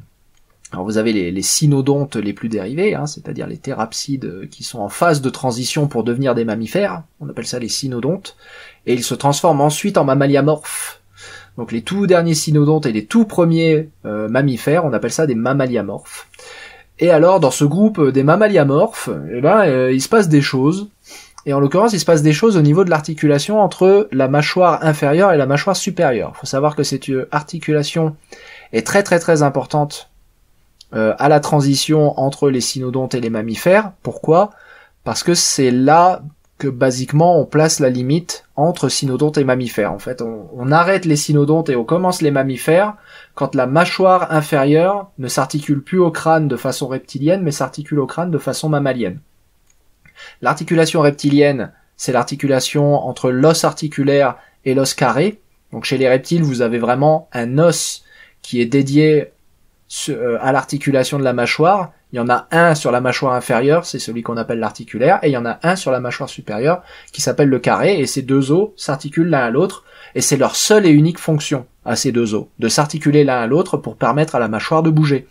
Alors vous avez les cynodontes les plus dérivés, hein, c'est-à-dire les thérapsides qui sont en phase de transition pour devenir des mammifères, on appelle ça les cynodontes, et ils se transforment ensuite en mammaliamorphes. Donc les tout derniers cynodontes et les tout premiers mammifères, on appelle ça des mammaliamorphes. Et alors dans ce groupe des mammaliamorphes, il se passe des choses. Et en l'occurrence, il se passe des choses au niveau de l'articulation entre la mâchoire inférieure et la mâchoire supérieure. Il faut savoir que cette articulation est très très très importante à la transition entre les cynodontes et les mammifères. Pourquoi ? Parce que c'est là que basiquement on place la limite entre cynodontes et mammifères. En fait, on arrête les cynodontes et on commence les mammifères quand la mâchoire inférieure ne s'articule plus au crâne de façon reptilienne, mais s'articule au crâne de façon mammalienne. L'articulation reptilienne, c'est l'articulation entre l'os articulaire et l'os carré. Donc chez les reptiles, vous avez vraiment un os qui est dédié à l'articulation de la mâchoire. Il y en a un sur la mâchoire inférieure, c'est celui qu'on appelle l'articulaire, et il y en a un sur la mâchoire supérieure qui s'appelle le carré, et ces deux os s'articulent l'un à l'autre, et c'est leur seule et unique fonction à ces deux os, de s'articuler l'un à l'autre pour permettre à la mâchoire de bouger.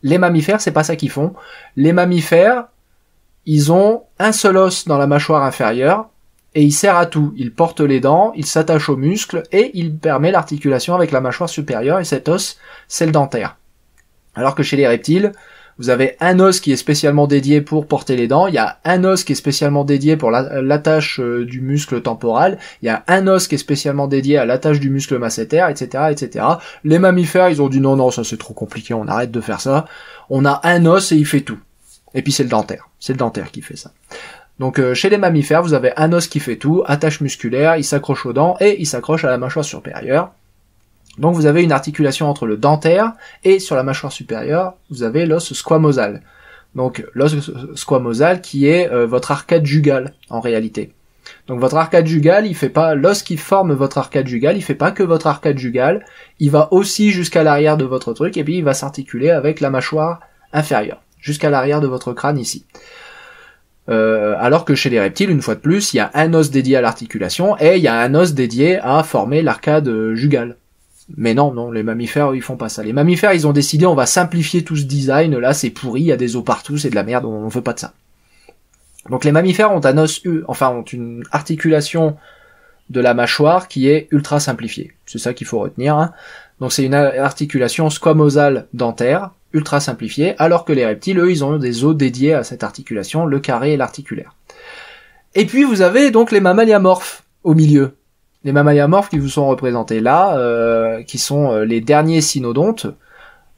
Les mammifères, c'est pas ça qu'ils font. Les mammifères, ils ont un seul os dans la mâchoire inférieure, et il sert à tout. Il porte les dents, il s'attache aux muscles, et il permet l'articulation avec la mâchoire supérieure, et cet os, c'est le dentaire. Alors que chez les reptiles, vous avez un os qui est spécialement dédié pour porter les dents, il y a un os qui est spécialement dédié pour l'attache du muscle temporal, il y a un os qui est spécialement dédié à l'attache du muscle masséter, etc., etc. Les mammifères, ils ont dit non, ça c'est trop compliqué, on arrête de faire ça. On a un os et il fait tout. Et puis c'est le dentaire qui fait ça. Donc chez les mammifères, vous avez un os qui fait tout, attache musculaire, il s'accroche aux dents et il s'accroche à la mâchoire supérieure. Donc vous avez une articulation entre le dentaire et sur la mâchoire supérieure, vous avez l'os squamosal. Donc l'os squamosal qui est votre arcade jugale en réalité. Donc votre arcade jugale, il fait pas l'os qui forme votre arcade jugale, il fait pas que votre arcade jugale, il va aussi jusqu'à l'arrière de votre truc et puis il va s'articuler avec la mâchoire inférieure, jusqu'à l'arrière de votre crâne ici. Alors que chez les reptiles, une fois de plus, il y a un os dédié à l'articulation et il y a un os dédié à former l'arcade jugale. Mais non, les mammifères, ils font pas ça. Les mammifères, ils ont décidé, on va simplifier tout ce design, là, c'est pourri, il y a des os partout, c'est de la merde, on veut pas de ça. Donc les mammifères ont ont une articulation de la mâchoire qui est ultra simplifiée. C'est ça qu'il faut retenir, hein. Donc c'est une articulation squamosale dentaire, ultra simplifiée, alors que les reptiles, eux, ils ont des os dédiés à cette articulation, le carré et l'articulaire. Et puis vous avez donc les mammaliamorphes au milieu. Les mammaliamorphes qui vous sont représentés là, qui sont les derniers cynodontes,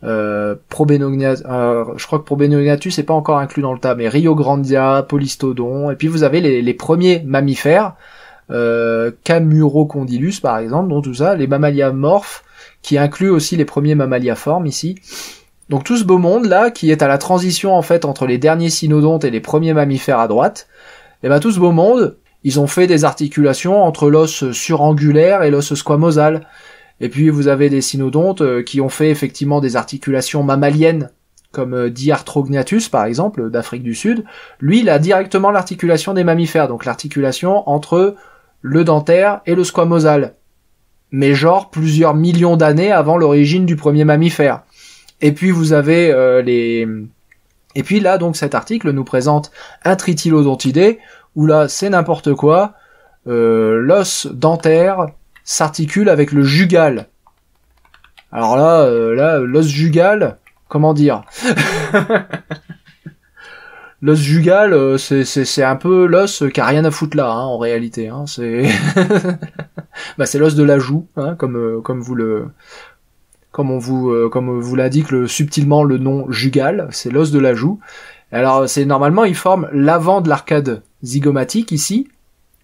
je crois que Probenognathus n'est pas encore inclus dans le tas, mais Riograndia, Polystodon, et puis vous avez les premiers mammifères, Camurocondylus par exemple, donc tout ça, les mammaliamorphes, qui incluent aussi les premiers mammaliaformes ici. Donc tout ce beau monde là, qui est à la transition en fait entre les derniers cynodontes et les premiers mammifères à droite, et ben tout ce beau monde, ils ont fait des articulations entre l'os surangulaire et l'os squamosal. Et puis vous avez des cynodontes qui ont fait effectivement des articulations mammaliennes, comme Diarthrognathus par exemple, d'Afrique du Sud. Lui, il a directement l'articulation des mammifères, donc l'articulation entre le dentaire et le squamosal. Mais genre plusieurs millions d'années avant l'origine du premier mammifère. Et puis vous avez Et puis là, donc, cet article nous présente un tritilodontidé, où là, c'est n'importe quoi, l'os dentaire s'articule avec le jugal. Alors là, l'os jugal, comment dire? L'os jugal, c'est un peu l'os qui a rien à foutre là, hein, en réalité. Hein, c'est c'est l'os de la joue, hein, comme on vous l'indique subtilement le nom jugal, c'est l'os de la joue. Alors c'est normalement il forme l'avant de l'arcade zygomatique ici.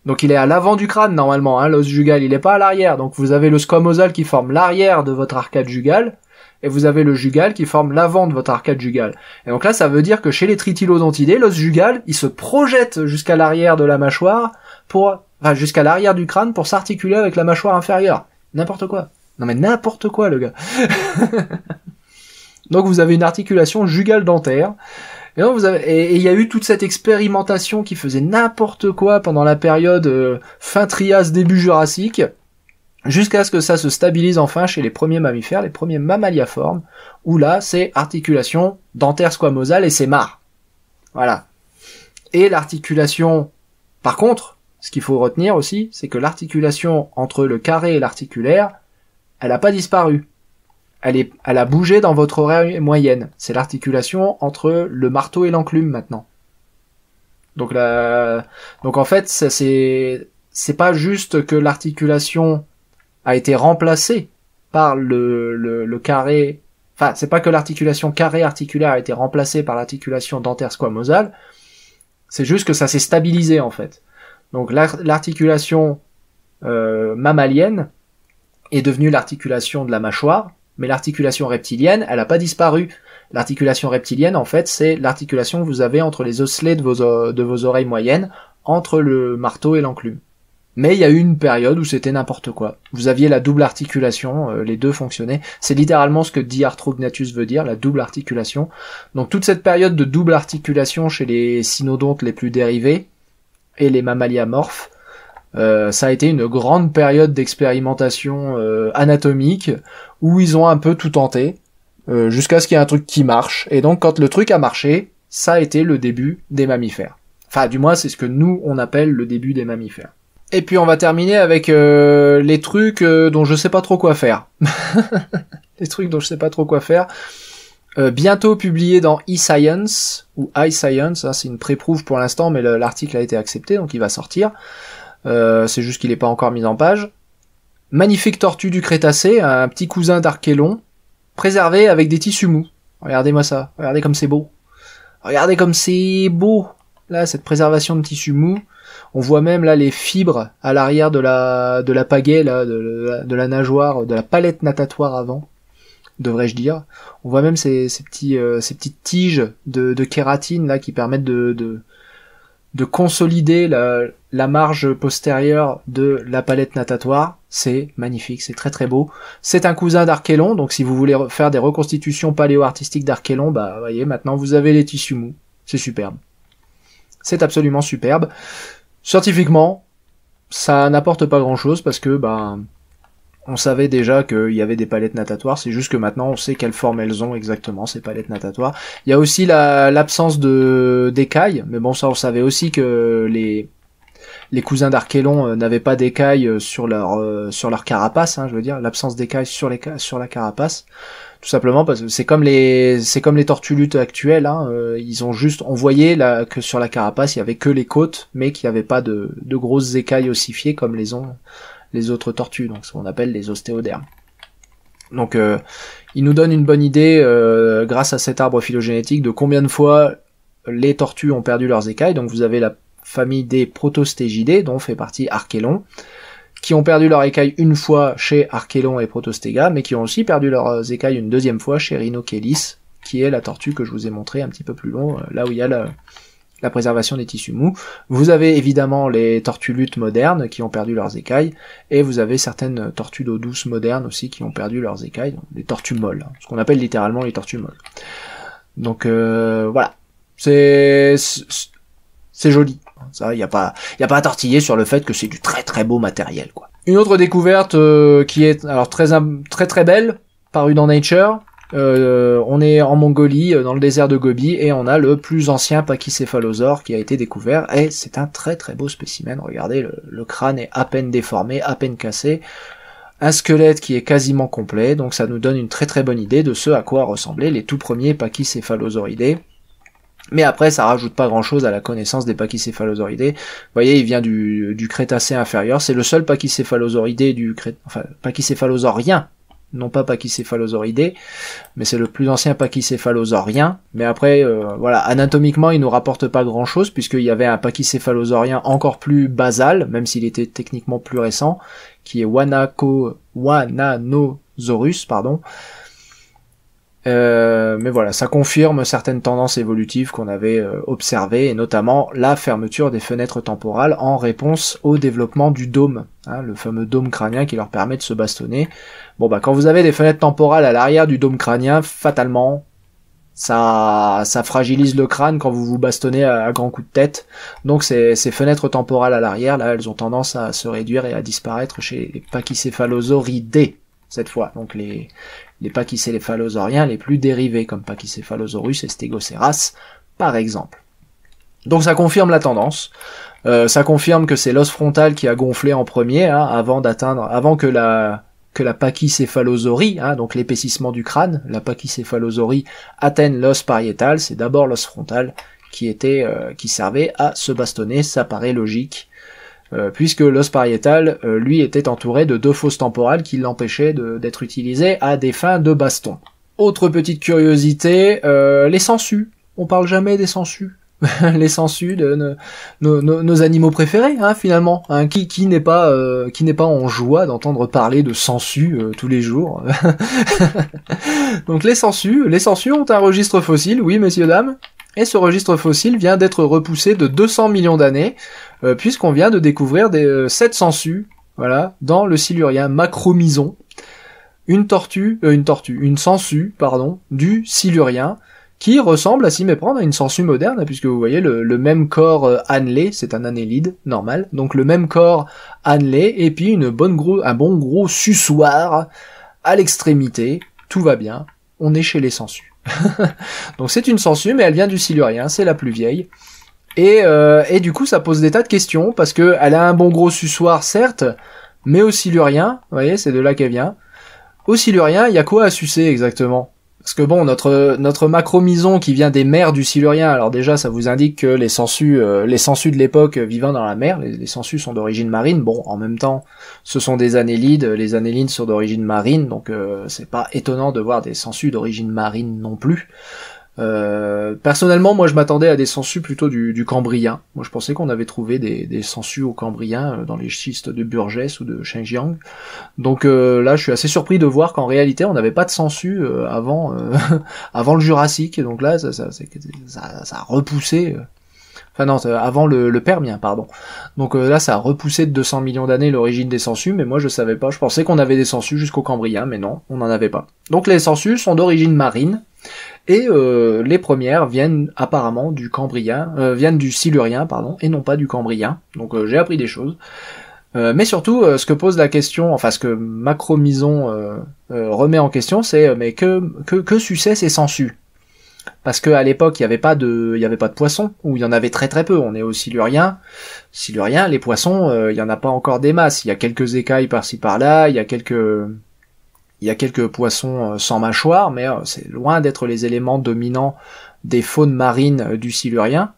Donc il est à l'avant du crâne normalement, hein, l'os jugal, il est pas à l'arrière. Donc vous avez le squamosal qui forme l'arrière de votre arcade jugale, et vous avez le jugal qui forme l'avant de votre arcade jugale. Et donc là, ça veut dire que chez les tritilodontidés, l'os jugal, il se projette jusqu'à l'arrière de la mâchoire jusqu'à l'arrière du crâne pour s'articuler avec la mâchoire inférieure. N'importe quoi. Non mais n'importe quoi, le gars. Donc vous avez une articulation jugale dentaire. Et donc il y a eu toute cette expérimentation qui faisait n'importe quoi pendant la période fin Trias, début Jurassique, jusqu'à ce que ça se stabilise enfin chez les premiers mammifères, les premiers mammaliaformes, où là, c'est articulation dentaire squamosale et c'est marre. Voilà. Et l'articulation, par contre, ce qu'il faut retenir aussi, c'est que l'articulation entre le carré et l'articulaire, elle n'a pas disparu. Elle a bougé dans votre oreille moyenne. C'est l'articulation entre le marteau et l'enclume maintenant. Donc en fait, c'est pas juste que l'articulation a été remplacée par le carré. Enfin, c'est pas que l'articulation carré articulaire a été remplacée par l'articulation dentaire squamosale. C'est juste que ça s'est stabilisé en fait. Donc l'articulation mammalienne est devenue l'articulation de la mâchoire, mais l'articulation reptilienne, elle a pas disparu. L'articulation reptilienne, en fait, c'est l'articulation que vous avez entre les osselets de vos oreilles moyennes, entre le marteau et l'enclume. Mais il y a eu une période où c'était n'importe quoi. Vous aviez la double articulation, les deux fonctionnaient. C'est littéralement ce que dit Arthrognathus veut dire, la double articulation. Donc toute cette période de double articulation chez les cynodontes les plus dérivés et les mammaliamorphes, ça a été une grande période d'expérimentation anatomique où ils ont un peu tout tenté jusqu'à ce qu'il y ait un truc qui marche. Et donc quand le truc a marché, ça a été le début des mammifères. Enfin, du moins, c'est ce que nous, on appelle le début des mammifères. Et puis on va terminer avec les trucs dont je sais pas trop quoi faire. Les trucs dont je sais pas trop quoi faire. Bientôt publié dans eScience ou iScience, hein, c'est une pré-prouve pour l'instant, mais l'article a été accepté, donc il va sortir. C'est juste qu'il n'est pas encore mis en page. Magnifique tortue du Crétacé, un petit cousin d'Archélon, préservé avec des tissus mous. Regardez-moi ça, regardez comme c'est beau. Regardez comme c'est beau. Là, cette préservation de tissus mous. On voit même là les fibres à l'arrière de la pagaie, là, de la nageoire, de la palette natatoire avant, devrais-je dire. On voit même ces petites tiges de kératine là qui permettent de consolider la marge postérieure de la palette natatoire. C'est magnifique, c'est très très beau. C'est un cousin d'Archélon, donc si vous voulez faire des reconstitutions paléo-artistiques d'Archélon, bah voyez, maintenant vous avez les tissus mous. C'est superbe. C'est absolument superbe. Scientifiquement, ça n'apporte pas grand-chose parce que on savait déjà qu'il y avait des palettes natatoires, c'est juste que maintenant on sait quelle forme elles ont exactement, ces palettes natatoires. Il y a aussi l'absence d'écailles, mais bon, ça on savait aussi que les cousins d'Archélon n'avaient pas d'écailles sur leur carapace, hein, je veux dire, l'absence d'écailles sur la carapace. Tout simplement parce que c'est comme les tortulutes actuelles, hein, on voyait que sur la carapace il y avait que les côtes, mais qu'il n'y avait pas de grosses écailles ossifiées comme les ont les autres tortues, donc ce qu'on appelle les ostéodermes. Donc il nous donne une bonne idée grâce à cet arbre phylogénétique de combien de fois les tortues ont perdu leurs écailles. Donc vous avez la famille des Protostégidés dont fait partie Archélon, qui ont perdu leurs écailles une fois chez Archélon et Protostega, mais qui ont aussi perdu leurs écailles une deuxième fois chez Rhinochélis, qui est la tortue que je vous ai montré un petit peu plus long, là où il y a la préservation des tissus mous. Vous avez évidemment les tortulutes modernes qui ont perdu leurs écailles, et vous avez certaines tortues d'eau douce modernes aussi qui ont perdu leurs écailles, donc les tortues molles, hein, ce qu'on appelle littéralement les tortues molles. Donc voilà, c'est joli. Ça, y a pas à tortiller sur le fait que c'est du très très beau matériel, quoi. Une autre découverte qui est alors très très belle, parue dans Nature, On est en Mongolie, dans le désert de Gobi, et on a le plus ancien pachycéphalosaure qui a été découvert, et c'est un très très beau spécimen. Regardez, le crâne est à peine déformé, à peine cassé, un squelette qui est quasiment complet, donc ça nous donne une très très bonne idée de ce à quoi ressemblaient les tout premiers pachycéphalosauridés. Mais après, ça rajoute pas grand-chose à la connaissance des pachycéphalosauridés. Vous voyez, il vient du Crétacé inférieur. C'est le seul pachycéphalosauridé pachycéphalosaurien, non pas pachycéphalosauridé, mais c'est le plus ancien pachycéphalosaurien. Mais après, voilà, anatomiquement, il nous rapporte pas grand-chose, puisqu'il y avait un pachycéphalosaurien encore plus basal, même s'il était techniquement plus récent, qui est Wananosaurus, pardon. Mais voilà, ça confirme certaines tendances évolutives qu'on avait observées, et notamment la fermeture des fenêtres temporales en réponse au développement du dôme, hein, le fameux dôme crânien qui leur permet de se bastonner. Bon bah quand vous avez des fenêtres temporales à l'arrière du dôme crânien, fatalement, ça fragilise le crâne quand vous vous bastonnez à grands coups de tête. Donc ces fenêtres temporales à l'arrière, là, elles ont tendance à se réduire et à disparaître chez les pachycéphalosauridés, cette fois. Donc les pachycéphalosauriens les plus dérivés, comme Pachycephalosaurus et Stegoceras, par exemple. Donc ça confirme la tendance, ça confirme que c'est l'os frontal qui a gonflé en premier, hein, avant que la pachycéphalosaurie, hein, donc l'épaississement du crâne, la pachycéphalosaurie atteigne l'os pariétal. C'est d'abord l'os frontal qui servait à se bastonner, ça paraît logique. Puisque l'os pariétal, lui, était entouré de deux fosses temporales qui l'empêchaient d'être utilisé à des fins de baston. Autre petite curiosité, les sangsues. On parle jamais des sangsues. Les sangsues de nos animaux préférés, hein, finalement. Hein, qui n'est pas en joie d'entendre parler de sangsues tous les jours. Donc les sangsues ont un registre fossile, oui, messieurs, dames. Et ce registre fossile vient d'être repoussé de 200 millions d'années, puisqu'on vient de découvrir 7 sangsues, voilà, dans le Silurien Macromyson, une sangsue, du Silurien, qui ressemble à s'y méprendre à une sangsue moderne, puisque vous voyez le même corps annelé, c'est un annélide normal, donc le même corps annelé, et puis un bon gros suçoir à l'extrémité, tout va bien, on est chez les sangsues. Donc c'est une sangsue, mais elle vient du Silurien, c'est la plus vieille. Et du coup, ça pose des tas de questions, parce que elle a un bon gros suçoir, certes, mais au Silurien, vous voyez, c'est de là qu'elle vient. Au Silurien, il y a quoi à sucer exactement? Parce que bon, notre Macromyson qui vient des mers du Silurien, alors déjà ça vous indique que les sangsues de l'époque vivant dans la mer, les sangsues sont d'origine marine. Bon, en même temps, ce sont des annélides, les annélides sont d'origine marine, donc c'est pas étonnant de voir des sangsues d'origine marine non plus. Personnellement, moi je m'attendais à des sangsues plutôt du Cambrien. Moi je pensais qu'on avait trouvé des sangsues au Cambrien dans les schistes de Burgess ou de Xinjiang. Donc là je suis assez surpris de voir qu'en réalité on n'avait pas de sangsues avant avant le Jurassique. Donc là ça a repoussé. Enfin non, avant le Permien, pardon. Donc là ça a repoussé de 200 millions d'années l'origine des sangsues, mais moi je savais pas. Je pensais qu'on avait des sangsues jusqu'au Cambrien, mais non, on n'en avait pas. Donc les sangsues sont d'origine marine. Et les premières viennent apparemment du Cambrien, viennent du Silurien, pardon, et non pas du Cambrien. Donc j'ai appris des choses. Mais surtout, ce que pose la question, enfin ce que Macromyson remet en question, c'est mais que suçaient ces sangsues? Parce que à l'époque il y avait pas de poissons, ou il y en avait très très peu. On est au Silurien, les poissons, il y en a pas encore des masses. Il y a quelques écailles par-ci par-là, il y a quelques poissons sans mâchoire, mais c'est loin d'être les éléments dominants des faunes marines du Silurien.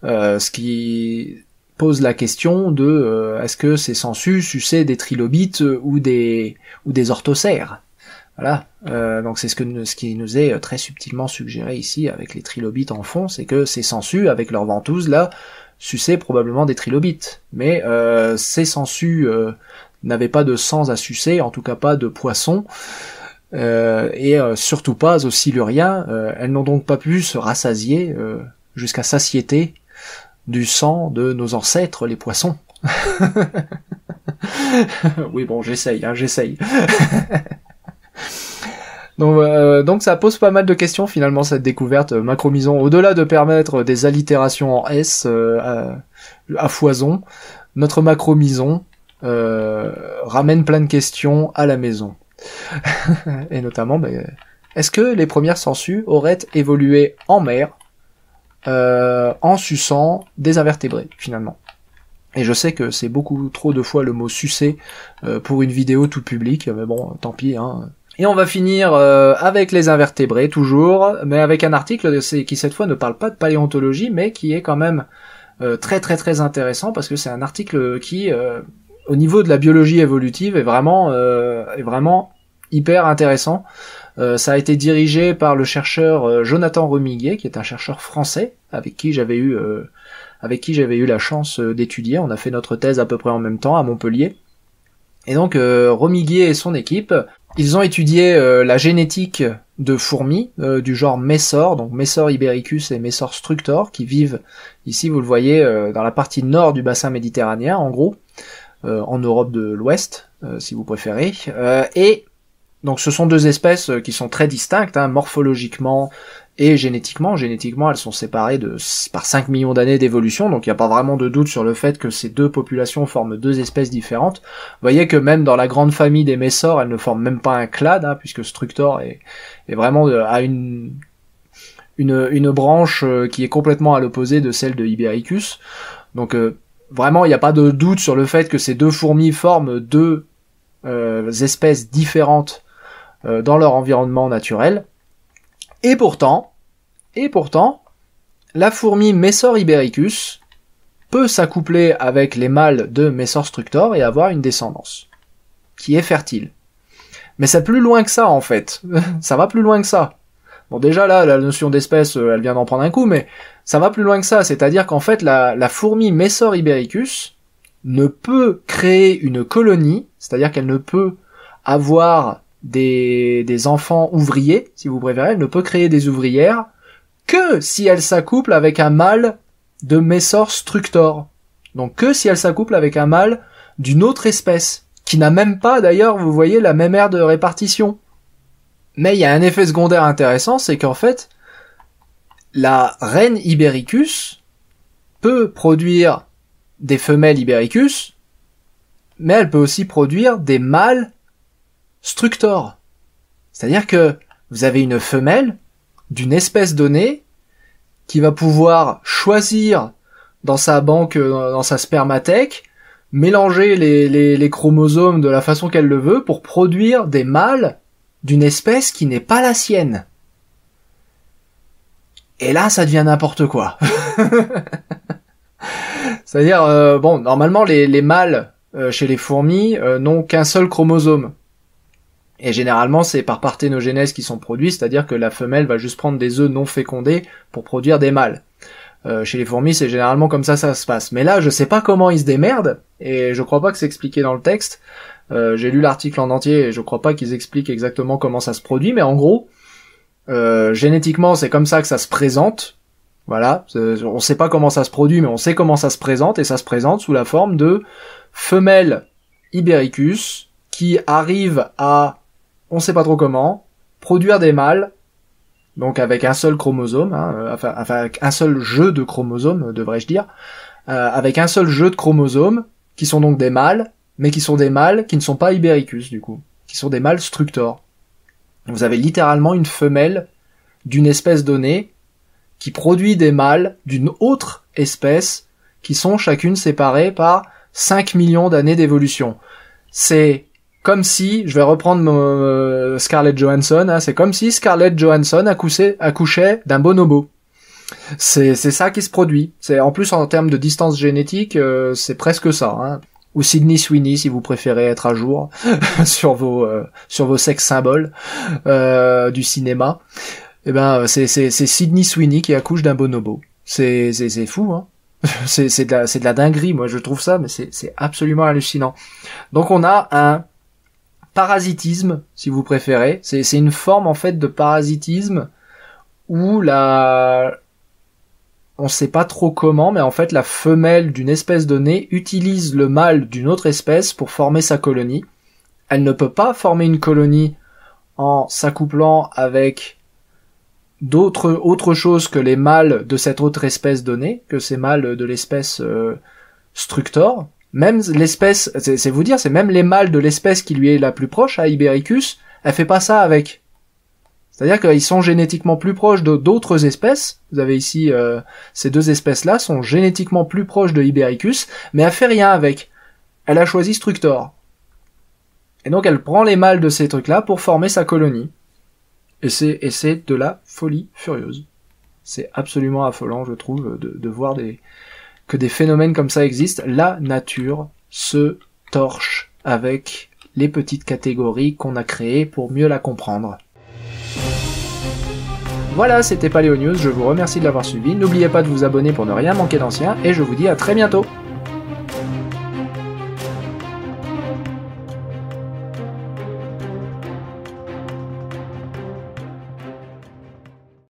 Ce qui pose la question de est-ce que ces sangsues suçaient des trilobites ou des orthocères? Voilà. Donc c'est ce qui nous est très subtilement suggéré ici avec les trilobites en fond, c'est que ces sangsues avec leurs ventouses là suçaient probablement des trilobites. Mais ces sangsues n'avaient pas de sang à sucer, en tout cas pas de poisson, et surtout pas au Silurien. Elles n'ont donc pas pu se rassasier jusqu'à satiété du sang de nos ancêtres les poissons. Oui bon, j'essaye. Donc ça pose pas mal de questions finalement cette découverte Macromyson. Au-delà de permettre des allitérations en S à foison, notre Macromyson ramène plein de questions à la maison. Et notamment, est-ce que les premières sangsues auraient évolué en mer, en suçant des invertébrés, finalement? Et je sais que c'est beaucoup trop de fois le mot sucer pour une vidéo tout public, mais bon, tant pis, hein. Et on va finir avec les invertébrés, toujours, mais avec un article qui cette fois ne parle pas de paléontologie, mais qui est quand même très très très intéressant, parce que c'est un article qui, au niveau de la biologie évolutive, est vraiment hyper intéressant. Ça a été dirigé par le chercheur Jonathan Remiguet, qui est un chercheur français, avec qui j'avais eu la chance d'étudier. On a fait notre thèse à peu près en même temps à Montpellier. Et donc Remiguet et son équipe, ils ont étudié la génétique de fourmis du genre Messor, donc Messor ibericus et Messor structor, qui vivent ici, vous le voyez, dans la partie nord du bassin méditerranéen, en gros, en Europe de l'Ouest, si vous préférez. Et donc ce sont deux espèces qui sont très distinctes, hein, morphologiquement et génétiquement. Génétiquement, elles sont séparées par 5 millions d'années d'évolution, donc il n'y a pas vraiment de doute sur le fait que ces deux populations forment deux espèces différentes. Vous voyez que même dans la grande famille des Messor, elles ne forment même pas un clade, hein, puisque Structor est vraiment à une branche qui est complètement à l'opposé de celle de Ibericus. Donc vraiment, il n'y a pas de doute sur le fait que ces deux fourmis forment deux espèces différentes dans leur environnement naturel. Et pourtant, la fourmi Messor ibericus peut s'accoupler avec les mâles de Messor structor et avoir une descendance qui est fertile. Mais c'est plus loin que ça, en fait. Ça va plus loin que ça. Bon, déjà là, la notion d'espèce, elle vient d'en prendre un coup, mais ça va plus loin que ça. C'est-à-dire qu'en fait, la fourmi Messor ibericus ne peut créer une colonie, c'est-à-dire qu'elle ne peut avoir des enfants ouvriers, si vous préférez, elle ne peut créer des ouvrières que si elle s'accouple avec un mâle de Messor structor. Donc que si elle s'accouple avec un mâle d'une autre espèce, qui n'a même pas d'ailleurs, vous voyez, la même aire de répartition. Mais il y a un effet secondaire intéressant, c'est qu'en fait, la reine Ibericus peut produire des femelles Ibericus, mais elle peut aussi produire des mâles Structor. C'est-à-dire que vous avez une femelle d'une espèce donnée qui va pouvoir choisir dans sa banque, dans sa spermathèque, mélanger les chromosomes de la façon qu'elle le veut pour produire des mâles d'une espèce qui n'est pas la sienne. Et là, ça devient n'importe quoi. C'est-à-dire, bon, normalement, les mâles chez les fourmis n'ont qu'un seul chromosome. Et généralement, c'est par parthénogenèse qu'ils sont produits, c'est-à-dire que la femelle va juste prendre des œufs non fécondés pour produire des mâles. Chez les fourmis, c'est généralement comme ça se passe. Mais là, je sais pas comment ils se démerdent, et je crois pas que c'est expliqué dans le texte. J'ai lu l'article en entier, et je crois pas qu'ils expliquent exactement comment ça se produit, mais en gros, génétiquement, c'est comme ça que ça se présente. Voilà, on sait pas comment ça se produit, mais on sait comment ça se présente, et ça se présente sous la forme de femelles Ibericus qui arrivent à, on sait pas trop comment, produire des mâles, donc avec un seul chromosome, hein, enfin avec un seul jeu de chromosomes, devrais-je dire, avec un seul jeu de chromosomes, qui sont donc des mâles, mais qui sont des mâles qui ne sont pas Ibericus, du coup, qui sont des mâles structor. Vous avez littéralement une femelle d'une espèce donnée qui produit des mâles d'une autre espèce qui sont chacune séparées par 5 millions d'années d'évolution. C'est comme si, je vais reprendre Scarlett Johansson, hein, c'est comme si Scarlett Johansson accouchait d'un bonobo. C'est ça qui se produit. C'est en plus en termes de distance génétique, c'est presque ça. Hein. Ou Sydney Sweeney si vous préférez être à jour sur vos sex symboles du cinéma. Eh ben c'est Sydney Sweeney qui accouche d'un bonobo. C'est fou, hein. c'est de la dinguerie, moi je trouve ça, mais c'est absolument hallucinant. Donc on a un parasitisme, si vous préférez. C'est une forme en fait de parasitisme où on sait pas trop comment, mais en fait la femelle d'une espèce donnée utilise le mâle d'une autre espèce pour former sa colonie. Elle ne peut pas former une colonie en s'accouplant avec autre chose que les mâles de cette autre espèce donnée, que ces mâles de l'espèce Structor. Même l'espèce, c'est vous dire, c'est même les mâles de l'espèce qui lui est la plus proche, à Ibericus, elle fait pas ça avec. C'est-à-dire qu'ils sont génétiquement plus proches d'autres espèces. Vous avez ici, ces deux espèces-là sont génétiquement plus proches de Ibericus, mais elle fait rien avec. Elle a choisi Structor. Et donc elle prend les mâles de ces trucs-là pour former sa colonie. Et c'est de la folie furieuse. C'est absolument affolant, je trouve, de voir que des phénomènes comme ça existent. La nature se torche avec les petites catégories qu'on a créées pour mieux la comprendre. Voilà, c'était Paléo News, je vous remercie de l'avoir suivi. N'oubliez pas de vous abonner pour ne rien manquer d'ancien, et je vous dis à très bientôt.